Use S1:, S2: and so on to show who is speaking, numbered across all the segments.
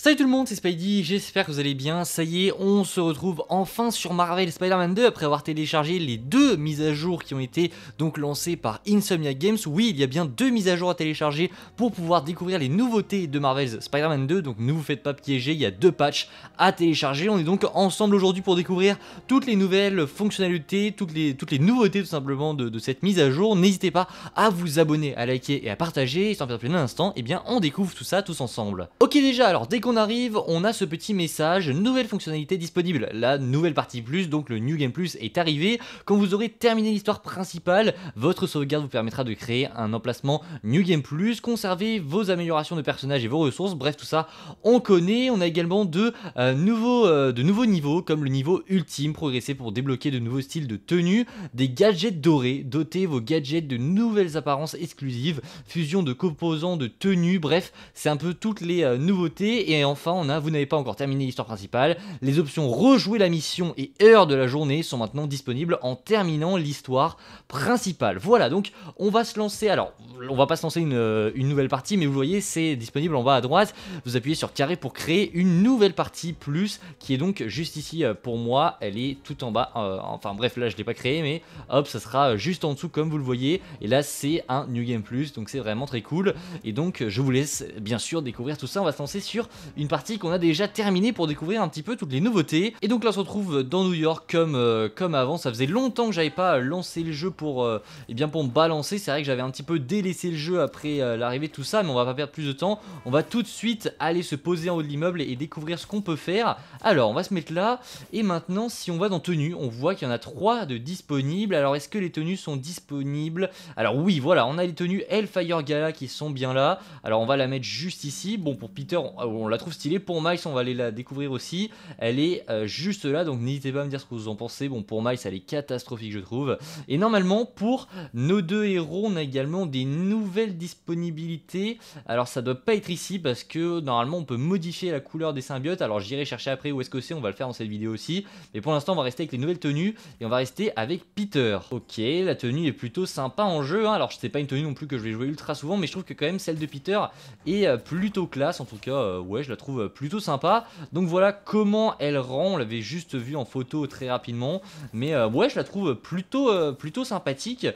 S1: Salut tout le monde, c'est Spidey, j'espère que vous allez bien. Ça y est, on se retrouve enfin sur Marvel Spider-Man 2 après avoir téléchargé les deux mises à jour qui ont été donc lancées par Insomniac Games. Oui, il y a bien deux mises à jour à télécharger pour pouvoir découvrir les nouveautés de Marvel's Spider-Man 2. Donc ne vous faites pas piéger, il y a deux patchs à télécharger. On est donc ensemble aujourd'hui pour découvrir toutes les nouvelles fonctionnalités, toutes les nouveautés tout simplement de cette mise à jour. N'hésitez pas à vous abonner, à liker et à partager. Et sans perdre plus d'un instant, eh bien on découvre tout ça tous ensemble. Ok déjà, alors dès qu'on arrive, on a ce petit message, nouvelle fonctionnalité disponible. La nouvelle partie plus, donc le New Game Plus est arrivé. Quand vous aurez terminé l'histoire principale, votre sauvegarde vous permettra de créer un emplacement New Game Plus, conserver vos améliorations de personnages et vos ressources. Bref, tout ça, on connaît. On a également de nouveaux niveaux, comme le niveau ultime, progresser pour débloquer de nouveaux styles de tenue, des gadgets dorés, doter vos gadgets de nouvelles apparences exclusives, fusion de composants de tenue. Bref, c'est un peu toutes les nouveautés. Et enfin, on a, vous n'avez pas encore terminé l'histoire principale, les options rejouer la mission et heure de la journée sont maintenant disponibles en terminant l'histoire principale. Voilà, donc on va se lancer. Alors, on va pas se lancer une nouvelle partie, mais vous voyez, c'est disponible en bas à droite. Vous appuyez sur carré pour créer une nouvelle partie plus, qui est donc juste ici pour moi. Elle est tout en bas. Enfin bref, là je l'ai pas créé, mais hop, ça sera juste en dessous comme vous le voyez. Et là, c'est un New Game Plus, donc c'est vraiment très cool. Et donc, je vous laisse bien sûr découvrir tout ça. On va se lancer sur une partie qu'on a déjà terminée pour découvrir un petit peu toutes les nouveautés. Et donc là on se retrouve dans New York comme avant. Ça faisait longtemps que j'avais pas lancé le jeu pour me balancer. C'est vrai que j'avais un petit peu délaissé le jeu après l'arrivée de tout ça, mais on va pas perdre plus de temps. On va tout de suite aller se poser en haut de l'immeuble et découvrir ce qu'on peut faire. Alors on va se mettre là, et maintenant si on va dans tenue, on voit qu'il y en a 3 de disponibles. Alors est-ce que les tenues sont disponibles? Alors oui, voilà, on a les tenues Hellfire Gala qui sont bien là. Alors on va la mettre juste ici. Bon, pour Peter on la trouve stylée. Pour Miles, on va aller la découvrir aussi. Elle est juste là, donc n'hésitez pas à me dire ce que vous en pensez. Bon, pour Miles, elle est catastrophique, je trouve. Et normalement, pour nos deux héros, on a également des nouvelles disponibilités. Alors, ça doit pas être ici parce que normalement, on peut modifier la couleur des symbiotes. Alors, j'irai chercher après où est-ce que c'est. On va le faire dans cette vidéo aussi. Mais pour l'instant, on va rester avec les nouvelles tenues et on va rester avec Peter. Ok, la tenue est plutôt sympa en jeu, hein. Alors, c'est pas une tenue non plus que je vais jouer ultra souvent, mais je trouve que quand même celle de Peter est plutôt classe. En tout cas, ouais, je la trouve plutôt sympa. Donc voilà comment elle rend. On l'avait juste vu en photo très rapidement, mais ouais, je la trouve plutôt sympathique.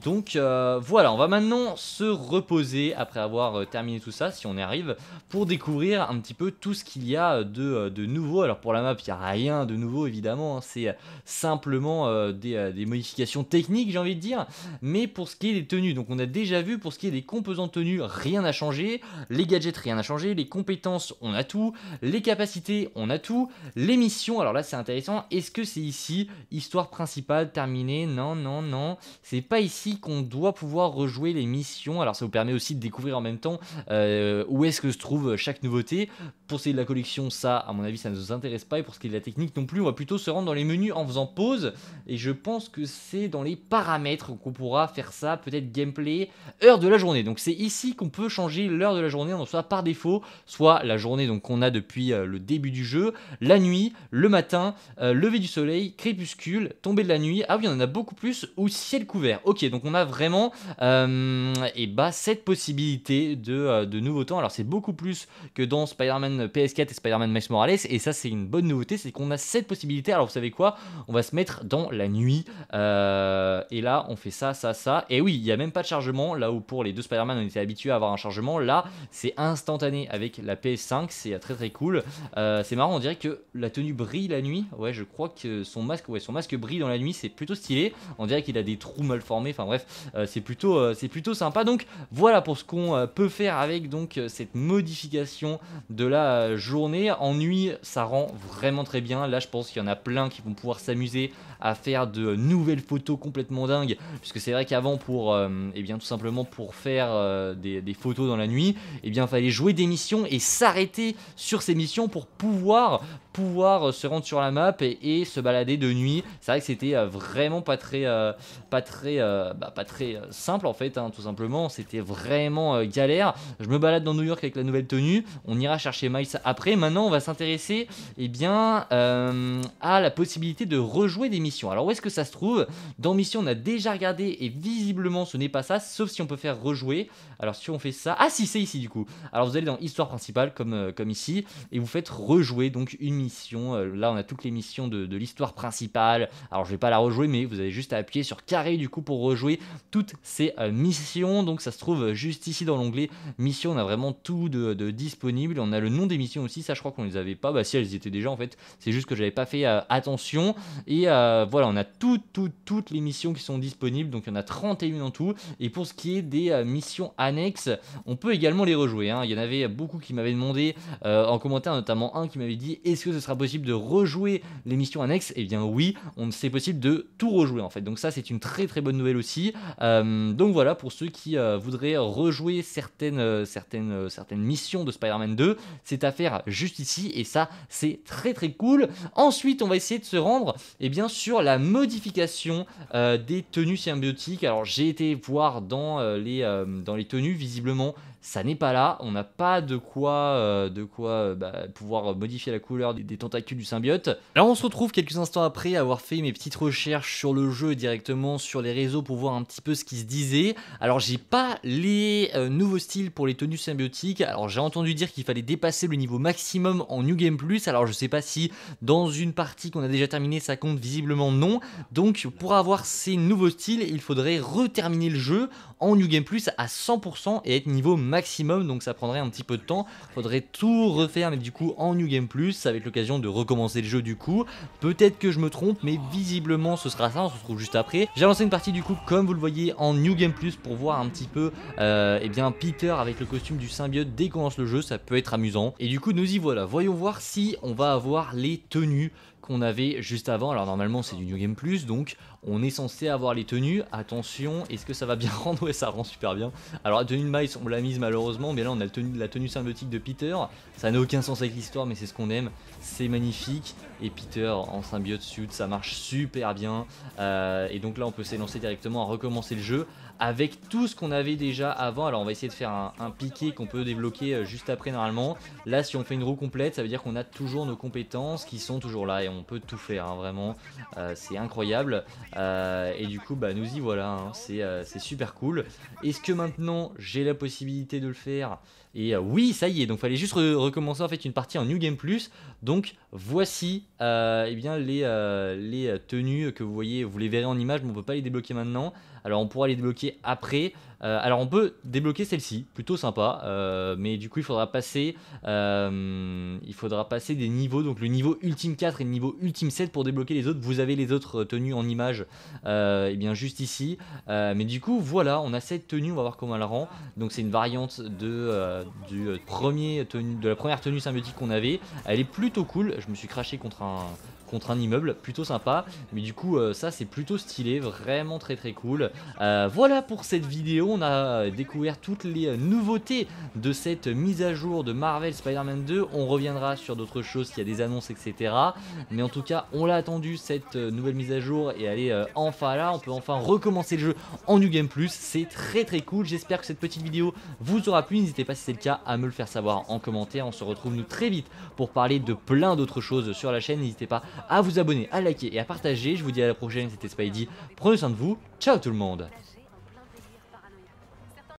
S1: Donc voilà, on va maintenant se reposer après avoir terminé tout ça, si on y arrive, pour découvrir un petit peu tout ce qu'il y a de nouveau. Alors pour la map, il n'y a rien de nouveau évidemment, hein. C'est simplement des modifications techniques, j'ai envie de dire. Mais pour ce qui est des tenues, donc on a déjà vu, pour ce qui est des composants de tenue, rien n'a changé. Les gadgets, rien n'a changé. Les compétences, on a tout. Les capacités, on a tout. Les missions, alors là c'est intéressant. Est-ce que c'est ici, histoire principale terminée? Non, non, non. C'est pas ici qu'on doit pouvoir rejouer les missions. Alors ça vous permet aussi de découvrir en même temps où est-ce que se trouve chaque nouveauté. Pour ce qui est de la collection, ça, à mon avis, ça ne nous intéresse pas. Et pour ce qui est de la technique non plus, on va plutôt se rendre dans les menus en faisant pause. Et je pense que c'est dans les paramètres qu'on pourra faire ça. Peut-être gameplay, heure de la journée. Donc c'est ici qu'on peut changer l'heure de la journée, soit par défaut, soit la journée donc qu'on a depuis le début du jeu, la nuit, le matin, lever du soleil, crépuscule, tomber de la nuit. Ah oui, on en a beaucoup plus, ou ciel couvert. Ok, donc on a vraiment cette possibilité de nouveaux temps. Alors c'est beaucoup plus que dans Spider-Man PS4 et Spider-Man Miles Morales, et ça c'est une bonne nouveauté, c'est qu'on a cette possibilité. Alors vous savez quoi, on va se mettre dans la nuit, et là on fait ça, et oui, il n'y a même pas de chargement, là où pour les deux Spider-Man on était habitué à avoir un chargement, là c'est instantané avec la PS5, c'est très très cool. C'est marrant, on dirait que la tenue brille la nuit. Ouais, je crois que son masque brille dans la nuit, c'est plutôt stylé. On dirait qu'il a des trous mal formés, enfin bref, c'est plutôt sympa. Donc voilà pour ce qu'on peut faire avec donc cette modification de la journée. En nuit, ça rend vraiment très bien. Là, je pense qu'il y en a plein qui vont pouvoir s'amuser à faire de nouvelles photos complètement dingues, puisque c'est vrai qu'avant pour tout simplement pour faire des photos dans la nuit, il fallait jouer des missions et s'arrêter sur ces missions pour pouvoir pouvoir se rendre sur la map et se balader de nuit. C'est vrai que c'était vraiment pas très simple en fait, hein, tout simplement. C'était vraiment galère. Je me balade dans New York avec la nouvelle tenue. On ira chercher Miles après. Maintenant, on va s'intéresser à la possibilité de rejouer des missions. Alors où est-ce que ça se trouve? Dans mission, on a déjà regardé et visiblement ce n'est pas ça, sauf si on peut faire rejouer. Alors si on fait ça, ah si, c'est ici du coup. Alors vous allez dans histoire principale comme ici et vous faites rejouer donc une mission. Là on a toutes les missions de l'histoire principale. Alors je vais pas la rejouer, mais vous avez juste à appuyer sur carré du coup pour rejouer toutes ces missions. Donc ça se trouve juste ici dans l'onglet mission. On a vraiment tout de disponible. On a le nom des missions aussi, ça je crois qu'on les avait pas. Bah si, elles y étaient déjà en fait, c'est juste que j'avais pas fait attention. Et voilà, on a toutes les missions qui sont disponibles. Donc il y en a 31 en tout. Et pour ce qui est des missions annexes, on peut également les rejouer, hein. Il y en avait beaucoup qui m'avaient demandé en commentaire, notamment un qui m'avait dit: est-ce que ce sera possible de rejouer les missions annexes? Et bien oui, c'est possible de tout rejouer en fait. Donc ça c'est une très bonne nouvelle aussi. Donc voilà, pour ceux qui voudraient rejouer certaines missions de Spider-Man 2, c'est à faire juste ici et ça c'est très cool. Ensuite on va essayer de se rendre sur la modification des tenues symbiotiques. Alors j'ai été voir dans les tenues, visiblement ça n'est pas là, on n'a pas de quoi pouvoir modifier la couleur des tentacules du symbiote. Alors on se retrouve quelques instants après avoir fait mes petites recherches sur le jeu directement sur les réseaux pour voir un petit peu ce qui se disait. Alors j'ai pas les nouveaux styles pour les tenues symbiotiques. Alors j'ai entendu dire qu'il fallait dépasser le niveau maximum en New Game Plus. Alors je sais pas si dans une partie qu'on a déjà terminée ça compte, visiblement non. Donc pour avoir ces nouveaux styles, il faudrait reterminer le jeu en New Game Plus à 100% et être niveau maximum, donc ça prendrait un petit peu de temps. Faudrait tout refaire, mais du coup en New Game Plus, ça va être l'occasion de recommencer le jeu du coup. Peut-être que je me trompe, mais visiblement ce sera ça, on se retrouve juste après. J'ai lancé une partie du coup, comme vous le voyez, en New Game Plus pour voir un petit peu Peter avec le costume du symbiote dès qu'on lance le jeu, ça peut être amusant. Et du coup nous y voilà, voyons voir si on va avoir les tenues qu'on avait juste avant. Alors normalement c'est du New Game Plus, donc on est censé avoir les tenues. Attention, est-ce que ça va bien rendre? Ouais, ça rend super bien. Alors la tenue de Miles on l'a mise malheureusement, mais là on a la tenue symbiotique de Peter. Ça n'a aucun sens avec l'histoire, mais c'est ce qu'on aime. C'est magnifique. Et Peter en symbiote suit, ça marche super bien. Et donc là on peut s'élancer directement à recommencer le jeu avec tout ce qu'on avait déjà avant. Alors on va essayer de faire un piqué qu'on peut débloquer juste après normalement. Là si on fait une roue complète, ça veut dire qu'on a toujours nos compétences qui sont toujours là et on peut tout faire, hein, vraiment. C'est incroyable. Et du coup nous y voilà, hein, c'est super cool. Est-ce que maintenant j'ai la possibilité de le faire? Et oui, ça y est, donc fallait juste recommencer en fait une partie en New Game Plus. Donc voici les tenues que vous voyez, vous les verrez en image, mais on peut pas les débloquer maintenant. Alors on pourra les débloquer après. Alors on peut débloquer celle-ci, plutôt sympa, mais du coup il faudra passer des niveaux, donc le niveau ultime 4 et le niveau ultime 7 pour débloquer les autres. Vous avez les autres tenues en image juste ici, mais du coup voilà, on a cette tenue, on va voir comment elle rend. Donc c'est une variante de la première tenue symbiotique qu'on avait. Elle est plutôt cool, je me suis craché contre un immeuble, plutôt sympa, mais du coup ça c'est plutôt stylé, vraiment très cool. Voilà pour cette vidéo, on a découvert toutes les nouveautés de cette mise à jour de Marvel Spider-Man 2, on reviendra sur d'autres choses, s'il y a des annonces etc, mais en tout cas on l'a attendu cette nouvelle mise à jour et elle est enfin là, on peut enfin recommencer le jeu en New Game Plus, c'est très cool. J'espère que cette petite vidéo vous aura plu, n'hésitez pas si c'est le cas à me le faire savoir en commentaire. On se retrouve nous très vite pour parler de plein d'autres choses sur la chaîne, n'hésitez pas à vous abonner, à liker et à partager. Je vous dis à la prochaine, c'était Spidey, prenez soin de vous, ciao tout le monde.